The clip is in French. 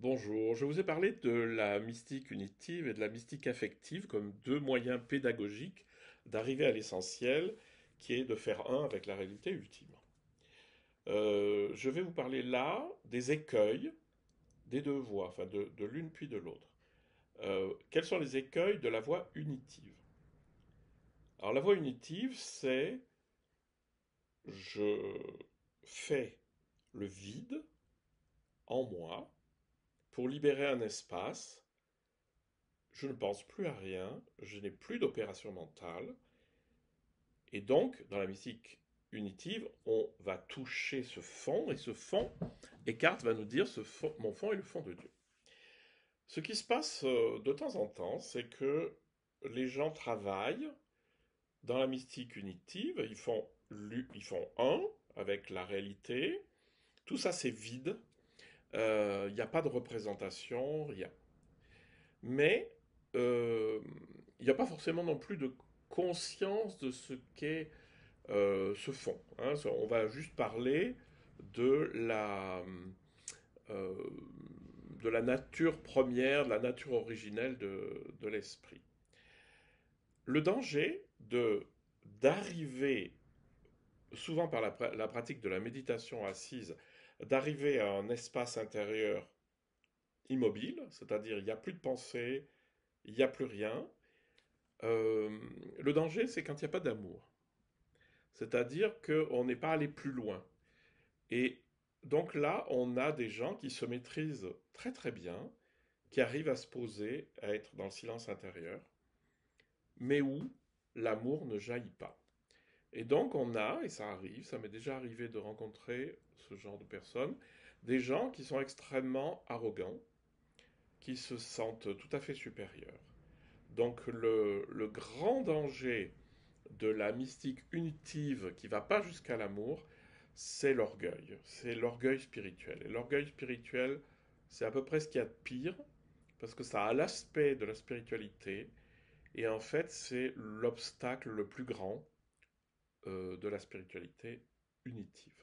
Bonjour, je vous ai parlé de la mystique unitive et de la mystique affective comme deux moyens pédagogiques d'arriver à l'essentiel, qui est de faire un avec la réalité ultime. Je vais vous parler là des écueils des deux voies, enfin de l'une puis de l'autre. Quels sont les écueils de la voie unitive? Alors la voie unitive, c'est je fais le vide en moi pour libérer un espace. Je ne pense plus à rien, je n'ai plus d'opération mentale, et donc, dans la mystique unitive, on va toucher ce fond, et ce fond, Eckhart va nous dire, mon fond est le fond de Dieu. Ce qui se passe de temps en temps, c'est que les gens travaillent dans la mystique unitive, ils font un avec la réalité, tout ça c'est vide, il n'y a pas de représentation, rien. Mais il n'y a pas forcément non plus de conscience de ce qu'est ce fond, hein. On va juste parler de euh, de la nature première, de la nature originelle de l'esprit. Le danger d'arriver, souvent par la pratique de la méditation assise, d'arriver à un espace intérieur immobile, c'est-à-dire il n'y a plus de pensée, il n'y a plus rien. Euh, le danger, c'est quand il n'y a pas d'amour. C'est-à-dire qu'on n'est pas allé plus loin. Et donc là, on a des gens qui se maîtrisent très très bien, qui arrivent à se poser, à être dans le silence intérieur, mais où l'amour ne jaillit pas. Et donc on a, et ça arrive, ça m'est déjà arrivé de rencontrer ce genre de personnes, des gens qui sont extrêmement arrogants, qui se sentent tout à fait supérieurs. Donc le grand danger de la mystique unitive qui va pas jusqu'à l'amour, c'est l'orgueil spirituel. Et l'orgueil spirituel, c'est à peu près ce qu'il y a de pire, parce que ça a l'aspect de la spiritualité, et en fait, c'est l'obstacle le plus grand de la spiritualité unitive.